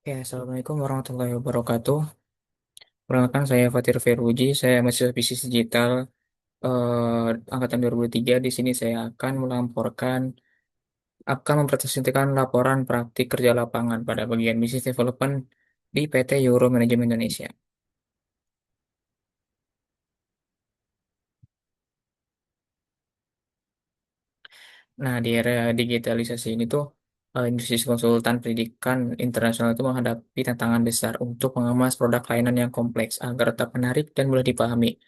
Ya, Assalamualaikum warahmatullahi wabarakatuh. Perkenalkan saya Fatir Feruji, saya mahasiswa bisnis digital angkatan 2003. Di sini saya akan mempresentasikan laporan praktik kerja lapangan pada bagian Business Development di PT Euro Management Indonesia. Nah, di era digitalisasi ini tuh industri konsultan pendidikan internasional itu menghadapi tantangan besar untuk mengemas produk layanan yang kompleks agar tetap menarik dan mudah dipahami.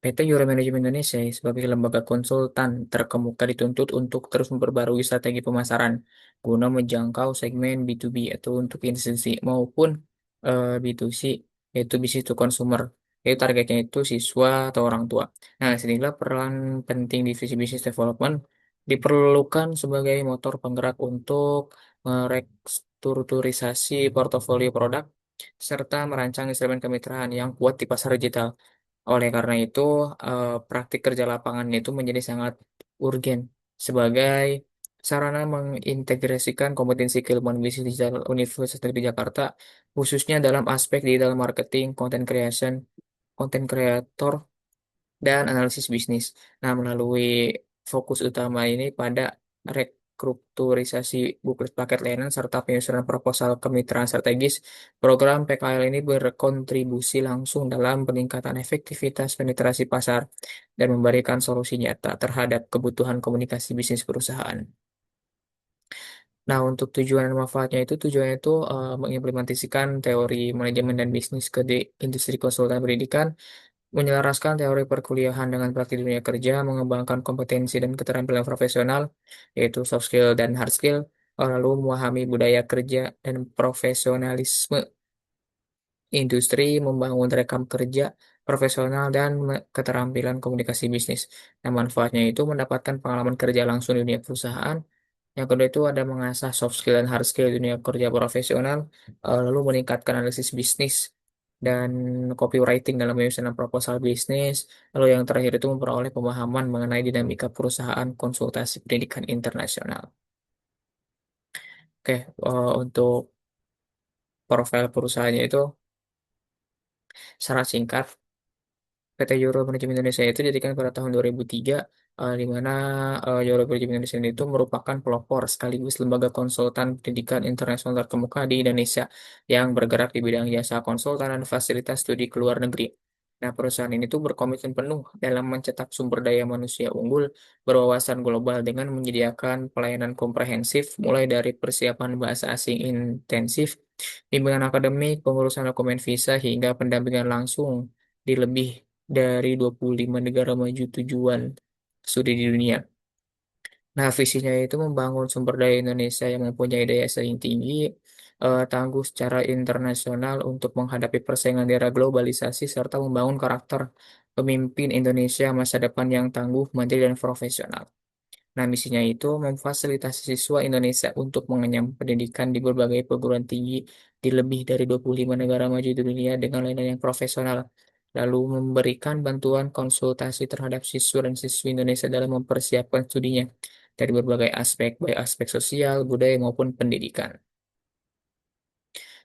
PT Euro Management Indonesia sebagai lembaga konsultan terkemuka dituntut untuk terus memperbarui strategi pemasaran guna menjangkau segmen B2B atau untuk institusi maupun B2C, yaitu business to consumer, yaitu targetnya itu siswa atau orang tua. Nah, sinilah peran penting divisi business development diperlukan sebagai motor penggerak untuk merestrukturisasi portofolio produk serta merancang instrumen kemitraan yang kuat di pasar digital. Oleh karena itu, praktik kerja lapangan itu menjadi sangat urgen sebagai sarana mengintegrasikan kompetensi keilmuan bisnis digital Universitas Negeri Jakarta, khususnya dalam aspek digital marketing, content creation, content creator, dan analisis bisnis. Nah, melalui fokus utama ini pada restrukturisasi buklet paket layanan serta penyusunan proposal kemitraan strategis, program PKL ini berkontribusi langsung dalam peningkatan efektivitas penetrasi pasar dan memberikan solusi nyata terhadap kebutuhan komunikasi bisnis perusahaan. Nah, untuk tujuan dan manfaatnya itu tujuannya itu mengimplementasikan teori manajemen dan bisnis ke di industri konsultan pendidikan, menyelaraskan teori perkuliahan dengan praktik dunia kerja, mengembangkan kompetensi dan keterampilan profesional, yaitu soft skill dan hard skill, lalu memahami budaya kerja dan profesionalisme industri, membangun rekam kerja profesional dan keterampilan komunikasi bisnis. Nah, manfaatnya itu mendapatkan pengalaman kerja langsung di dunia perusahaan. Yang kedua itu ada mengasah soft skill dan hard skill di dunia kerja profesional, lalu meningkatkan analisis bisnis dan copywriting dalam menyusun proposal bisnis. Lalu yang terakhir itu memperoleh pemahaman mengenai dinamika perusahaan konsultasi pendidikan internasional. Oke, untuk profil perusahaannya itu secara singkat, PT Euro Manajemen Indonesia itu didirikan pada tahun 2003, di mana Euro Manajemen Indonesia itu merupakan pelopor sekaligus lembaga konsultan pendidikan internasional terkemuka di Indonesia yang bergerak di bidang jasa konsultan dan fasilitas studi ke luar negeri. Nah, perusahaan ini tuh berkomitmen penuh dalam mencetak sumber daya manusia unggul berwawasan global dengan menyediakan pelayanan komprehensif mulai dari persiapan bahasa asing intensif, bimbingan akademik, pengurusan dokumen visa hingga pendampingan langsung di lebih dari 25 negara maju tujuan studi di dunia. Nah, visinya itu membangun sumber daya Indonesia yang mempunyai daya saing tinggi, tangguh secara internasional untuk menghadapi persaingan di era globalisasi, serta membangun karakter pemimpin Indonesia masa depan yang tangguh, mandiri, dan profesional. Nah, misinya itu memfasilitasi siswa Indonesia untuk mengenyam pendidikan di berbagai perguruan tinggi di lebih dari 25 negara maju di dunia dengan layanan yang profesional, lalu memberikan bantuan konsultasi terhadap siswa dan siswi Indonesia dalam mempersiapkan studinya dari berbagai aspek, baik aspek sosial, budaya, maupun pendidikan.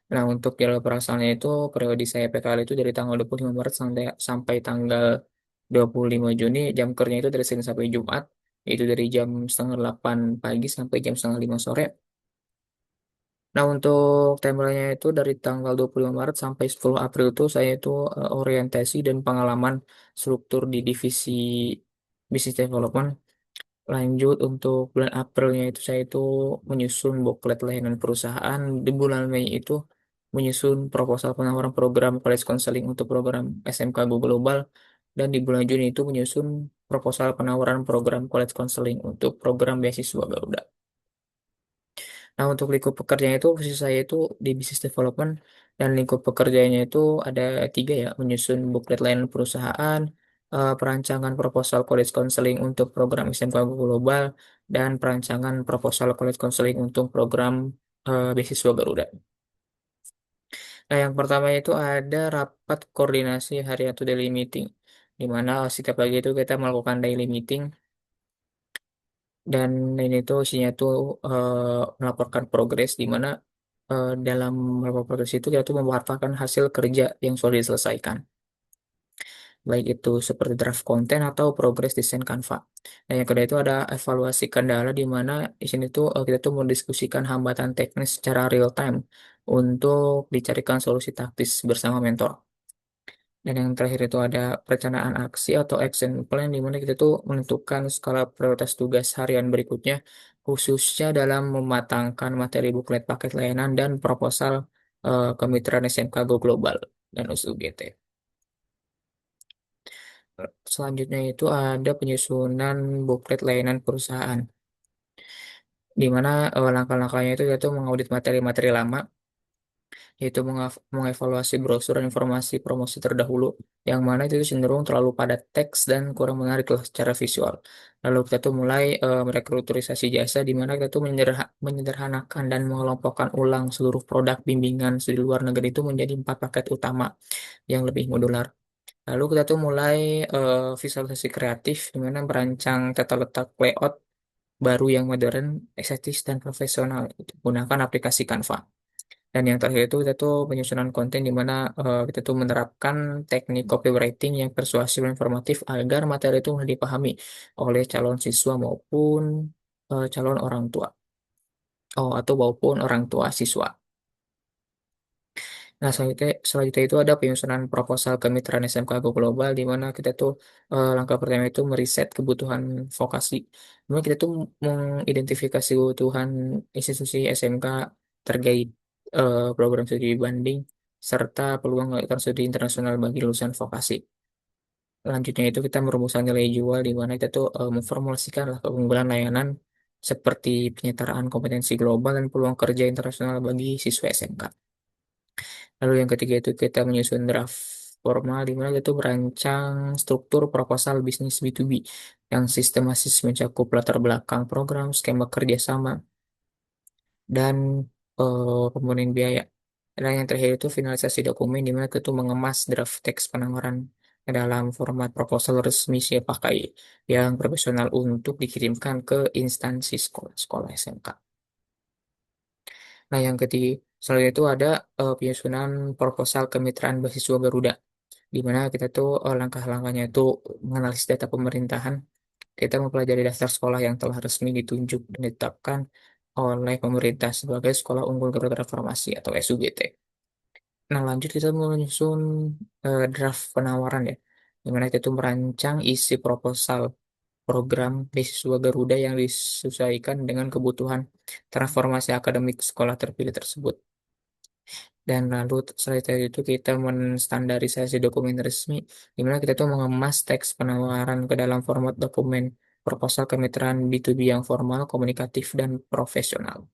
Nah, untuk jalur operasionalnya itu periode saya PKL itu dari tanggal 25 Maret sampai tanggal 25 Juni, jam kerjanya itu dari Senin sampai Jumat, itu dari jam setengah 8 pagi sampai jam setengah 5 sore. Nah, untuk timelinenya itu dari tanggal 25 Maret sampai 10 April itu saya itu orientasi dan pengalaman struktur di divisi Business Development. Lanjut untuk bulan Aprilnya itu saya itu menyusun booklet layanan perusahaan. Di bulan Mei itu menyusun proposal penawaran program college counseling untuk program SMK Go Global. Dan di bulan Juni itu menyusun proposal penawaran program college counseling untuk program beasiswa Garuda. Nah, untuk lingkup pekerjaannya itu posisi saya itu di business development dan lingkup pekerjaannya itu ada tiga ya, menyusun buklet layanan perusahaan, perancangan proposal college counseling untuk program SMK Global, dan perancangan proposal college counseling untuk program beasiswa Garuda. Nah, yang pertama itu ada rapat koordinasi harian atau daily meeting, di mana setiap pagi itu kita melakukan daily meeting dan ini tuh isinya tuh melaporkan progres di mana dalam beberapa progres itu kita tuh memanfaatkan hasil kerja yang sudah diselesaikan, baik itu seperti draft konten atau progres desain Canva. Dan yang kedua itu ada evaluasi kendala, di mana di sini tuh kita tuh mendiskusikan hambatan teknis secara real time untuk dicarikan solusi taktis bersama mentor. Dan yang terakhir itu ada perencanaan aksi atau action plan, di mana kita tuh menentukan skala prioritas tugas harian berikutnya, khususnya dalam mematangkan materi buklet paket layanan dan proposal kemitraan SMK Go Global dan USUGT. Selanjutnya itu ada penyusunan buklet layanan perusahaan, di mana langkah-langkahnya itu yaitu mengaudit materi-materi lama, yaitu mengevaluasi brosur dan informasi promosi terdahulu, yang mana itu cenderung terlalu padat teks dan kurang menarik lah secara visual. Lalu kita tuh mulai merekruterisasi jasa, di mana kita tuh menyederhanakan dan mengelompokkan ulang seluruh produk bimbingan di luar negeri itu menjadi 4 paket utama yang lebih modular. Lalu kita tuh mulai visualisasi kreatif, di mana merancang tata letak layout baru yang modern, estetis, dan profesional. Itu gunakan aplikasi Canva. Dan yang terakhir itu kita tuh penyusunan konten, di mana kita tuh menerapkan teknik copywriting yang persuasif dan informatif agar materi itu mudah dipahami oleh calon siswa maupun calon orang tua. Oh, atau maupun orang tua siswa. Nah, selanjutnya itu ada penyusunan proposal kemitraan SMK Go Global, di mana kita tuh langkah pertama itu meriset kebutuhan vokasi. Kemudian kita tuh mengidentifikasi kebutuhan institusi SMK terkait program studi banding serta peluang melakukan studi internasional bagi lulusan vokasi. Selanjutnya itu kita merumuskan nilai jual, di mana kita tuh memformulasikan lah keunggulan layanan seperti penyetaraan kompetensi global dan peluang kerja internasional bagi siswa SMK. Lalu yang ketiga itu kita menyusun draft formal, di mana kita merancang struktur proposal bisnis B2B yang sistematis mencakup latar belakang program, skema kerjasama, dan komponen biaya. Dan yang terakhir itu finalisasi dokumen, di mana kita mengemas draft teks penawaran ke dalam format proposal resmi siap pakai yang profesional untuk dikirimkan ke instansi sekolah-sekolah SMK. Nah, yang ketiga, selanjutnya itu ada penyusunan proposal kemitraan beasiswa Garuda, di mana kita tuh langkah-langkahnya itu menganalisis data pemerintahan, kita mempelajari daftar sekolah yang telah resmi ditunjuk dan ditetapkan oleh pemerintah sebagai sekolah unggul Garuda Reformasi atau SUGT. Nah, lanjut kita menyusun draft penawaran ya, di mana kita tuh merancang isi proposal program beasiswa Garuda yang disesuaikan dengan kebutuhan transformasi akademik sekolah terpilih tersebut. Dan lalu setelah itu kita menstandarisasi dokumen resmi, di mana kita tuh mengemas teks penawaran ke dalam format dokumen proposal kemitraan B2B yang formal, komunikatif, dan profesional.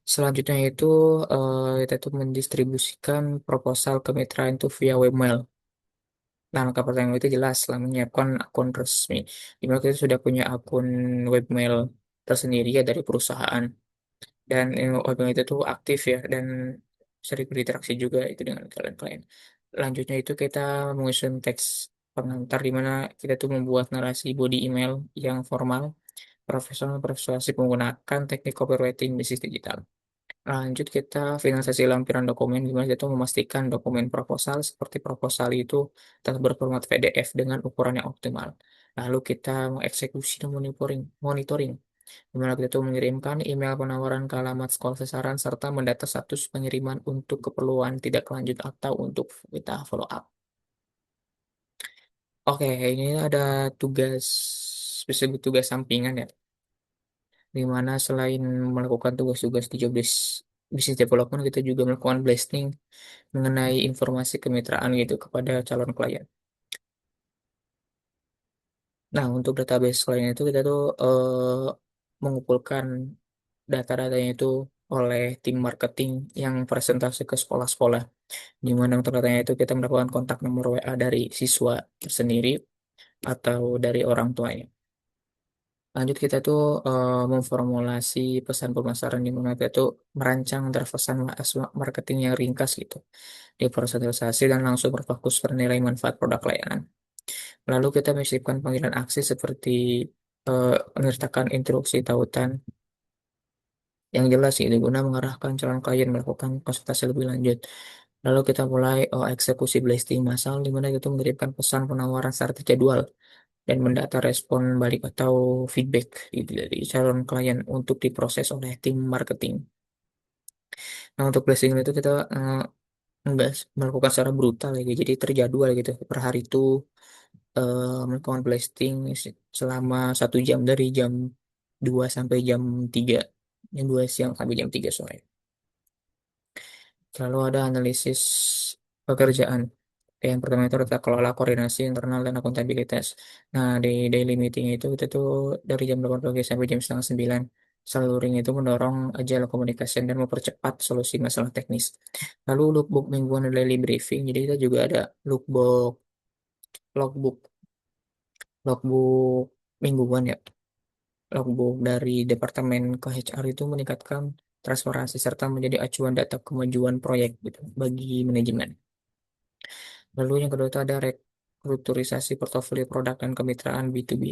Selanjutnya itu kita tuh mendistribusikan proposal kemitraan itu via webmail. Nah, langkah pertama itu jelas lah menyiapkan akun resmi, di mana kita sudah punya akun webmail tersendiri ya dari perusahaan. Dan webmail itu tuh aktif ya, dan sering berinteraksi juga itu dengan klien-klien. Lanjutnya itu kita menyusun teks pengantar, di mana kita tuh membuat narasi body email yang formal, profesional, persuasif menggunakan teknik copywriting bisnis digital. Lanjut kita finalisasi lampiran dokumen, di mana kita tuh memastikan dokumen proposal seperti proposal itu tetap berformat PDF dengan ukuran yang optimal. Lalu kita mengeksekusi dan monitoring, di mana kita tuh mengirimkan email penawaran ke alamat sekolah sasaran serta mendata status pengiriman untuk keperluan tidak lanjut atau untuk kita follow up. Oke, ini ada tugas spesifik, tugas sampingan ya, di mana selain melakukan tugas-tugas di job desk business development, kita juga melakukan blasting mengenai informasi kemitraan gitu kepada calon klien. Nah, untuk database klien itu kita tuh mengumpulkan data-datanya itu oleh tim marketing yang presentasi ke sekolah-sekolah, di mana untuk datanya itu kita mendapatkan kontak nomor WA dari siswa tersendiri atau dari orang tuanya. Lanjut kita tuh memformulasi pesan pemasaran, di mana kita tuh merancang draft pesan marketing yang ringkas gitu, dipersonalisasi dan langsung berfokus pada nilai manfaat produk layanan. Lalu kita menyisipkan panggilan aksi seperti menyertakan instruksi tautan yang jelas gitu guna mengarahkan calon klien melakukan konsultasi lebih lanjut. Lalu kita mulai eksekusi blasting massal di mana itu mengirimkan pesan penawaran secara terjadwal dan mendata respon balik atau feedback gitu dari calon klien untuk diproses oleh tim marketing. Nah, untuk blasting itu kita enggak melakukan secara brutal ya, jadi terjadwal gitu. Per hari itu melakukan blasting selama 1 jam dari jam 2 sampai jam 3, jam 2 siang sampai jam 3 sore. Lalu ada analisis pekerjaan. Yang pertama itu tata kelola koordinasi internal dan akuntabilitas. Nah, di daily meeting itu kita tuh dari jam 8 pagi sampai jam setengah 9. Saluring itu mendorong agile communication dan mempercepat solusi masalah teknis. Lalu lookbook mingguan dan daily briefing. Jadi kita juga ada lookbook, logbook, logbook mingguan ya. Logbook dari departemen ke HR itu meningkatkan transparansi serta menjadi acuan data kemajuan proyek gitu bagi manajemen. Lalu yang kedua itu ada rekruterisasi portofolio produk dan kemitraan B2B.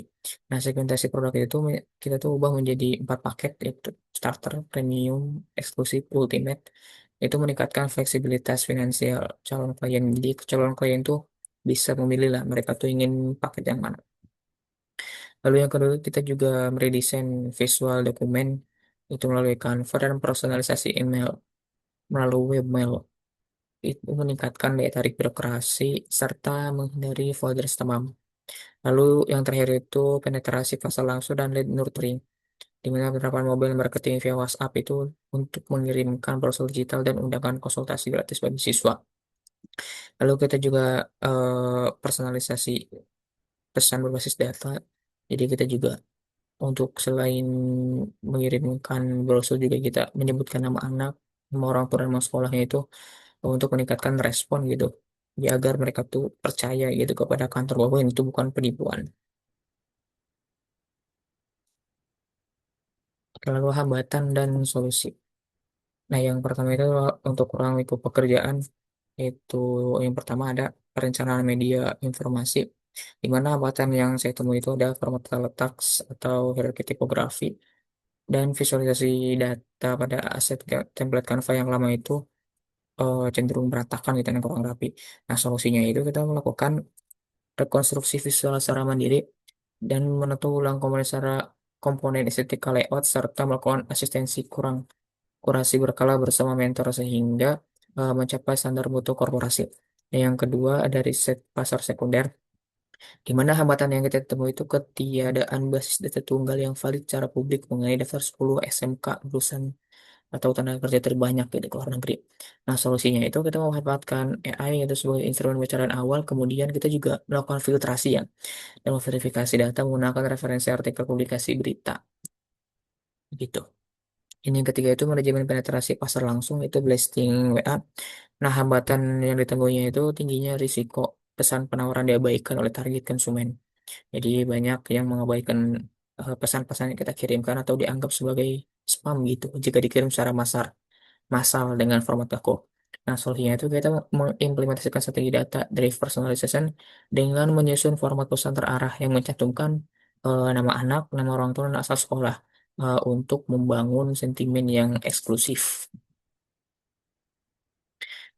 Nah, segmentasi produk itu kita tuh ubah menjadi 4 paket yaitu starter, premium, eksklusif, ultimate. Itu meningkatkan fleksibilitas finansial calon klien. Jadi calon klien tuh bisa memilih lah mereka tuh ingin paket yang mana. Lalu yang kedua kita juga meredesain visual dokumen itu melalui Canva dan personalisasi email melalui webmail itu meningkatkan daya tarik birokrasi serta menghindari folder spam. Lalu yang terakhir itu penetrasi fase langsung dan lead nurturing, di mana penerapan mobile marketing via WhatsApp itu untuk mengirimkan brosur digital dan undangan konsultasi gratis bagi siswa. Lalu kita juga personalisasi pesan berbasis data. Jadi kita juga untuk selain mengirimkan brosur juga kita menyebutkan nama anak, nama orang tua dan nama sekolahnya itu untuk meningkatkan respon gitu. Ya agar mereka tuh percaya gitu kepada kantor bahwa ini tuh bukan penipuan. Lalu hambatan dan solusi. Nah, yang pertama itu untuk ruang lingkup pekerjaan itu yang pertama ada perencanaan media informasi di mana hambatan yang saya temui itu ada format teletext atau hierarki tipografi dan visualisasi data pada aset template Canva yang lama itu cenderung berantakan gitu dan kurang rapi. Nah, solusinya itu kita melakukan rekonstruksi visual secara mandiri dan menentu ulang komponen secara komponen estetika layout serta melakukan asistensi kurasi berkala bersama mentor sehingga mencapai standar mutu korporasi. Yang kedua ada riset pasar sekunder, di mana hambatan yang kita temui itu ketiadaan basis data tunggal yang valid secara publik mengenai daftar 10 SMK lulusan atau tenaga kerja terbanyak di luar negeri. Nah, solusinya itu kita memanfaatkan AI itu sebagai instrumen pencarian awal, kemudian kita juga melakukan filtrasi ya, dan verifikasi data menggunakan referensi artikel publikasi berita. Gitu. Ini yang ketiga itu manajemen penetrasi pasar langsung itu blasting WA. Nah, hambatan yang ditemuinya itu tingginya risiko pesan penawaran diabaikan oleh target konsumen. Jadi banyak yang mengabaikan pesan-pesan yang kita kirimkan atau dianggap sebagai spam gitu jika dikirim secara massal dengan format aku. Nah, solusinya itu kita mengimplementasikan strategi data driven personalization dengan menyusun format pesan terarah yang mencantumkan nama anak, nama orang tua, dan asal sekolah untuk membangun sentimen yang eksklusif.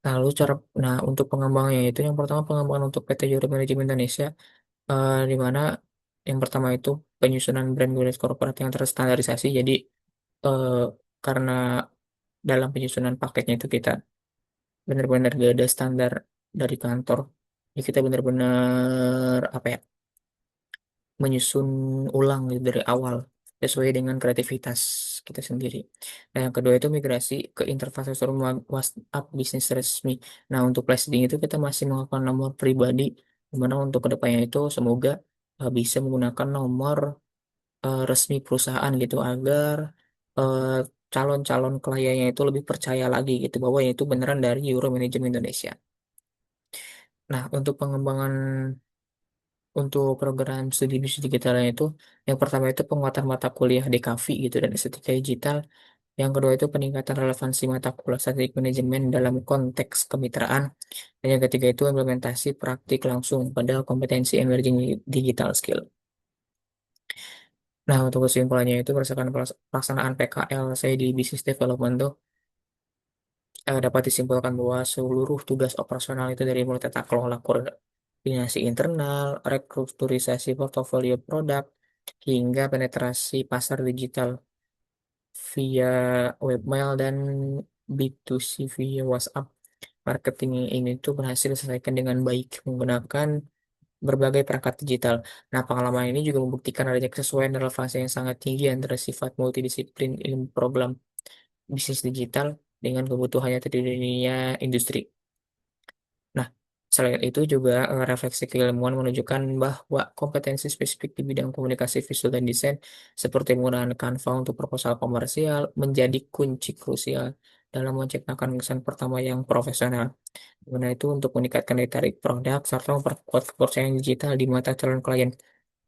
Nah, untuk pengembangannya itu yang pertama pengembangan untuk PT Juru Manajemen Indonesia, di mana yang pertama itu penyusunan brand awareness korporat yang terstandarisasi. Jadi eh, karena dalam penyusunan paketnya itu kita benar-benar gak ada standar dari kantor. Jadi kita benar-benar apa ya menyusun ulang gitu dari awal sesuai dengan kreativitas kita sendiri. Nah, yang kedua itu migrasi ke infrastruktur WhatsApp bisnis resmi. Nah, untuk blasting itu kita masih menggunakan nomor pribadi, dimana untuk kedepannya itu semoga bisa menggunakan nomor resmi perusahaan gitu agar eh, calon-calon kliennya itu lebih percaya lagi gitu bahwa itu beneran dari Euro Management Indonesia. Nah, untuk pengembangan untuk program studi bisnis digitalnya itu yang pertama itu penguatan mata kuliah DKV gitu dan estetika digital. Yang kedua itu peningkatan relevansi mata kuliah strategi manajemen dalam konteks kemitraan. Dan yang ketiga itu implementasi praktik langsung pada kompetensi emerging digital skill. Nah, untuk kesimpulannya itu berdasarkan pelaksanaan PKL saya di Business Development tuh dapat disimpulkan bahwa seluruh tugas operasional itu dari mulai tata kelola koordinasi internal, restrukturisasi portofolio produk, hingga penetrasi pasar digital via webmail dan B2C via WhatsApp. Marketing ini tuh berhasil diselesaikan dengan baik menggunakan berbagai perangkat digital. Nah, pengalaman ini juga membuktikan adanya kesesuaian dan relevansi yang sangat tinggi antara sifat multidisiplin ilmu program bisnis digital dengan kebutuhannya di dunia industri. Nah, selain itu juga refleksi keilmuan menunjukkan bahwa kompetensi spesifik di bidang komunikasi visual dan desain seperti menggunakan Canva untuk proposal komersial menjadi kunci krusial dalam menciptakan kesan pertama yang profesional. Guna itu untuk meningkatkan daya tarik produk serta memperkuat kepercayaan digital di mata calon klien.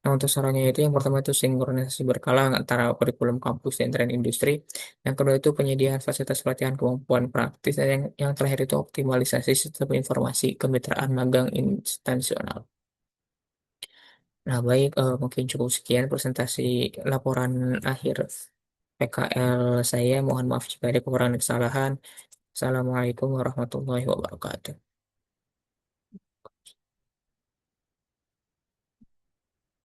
Nah, untuk sarannya itu yang pertama itu sinkronisasi berkala antara kurikulum kampus dan tren industri. Yang kedua itu penyediaan fasilitas pelatihan kemampuan praktis. Dan yang terakhir itu optimalisasi sistem informasi kemitraan magang instansional. Nah, baik, mungkin cukup sekian presentasi laporan akhir PKL saya. Mohon maaf jika ada kekurangan kesalahan. Assalamualaikum warahmatullahi wabarakatuh.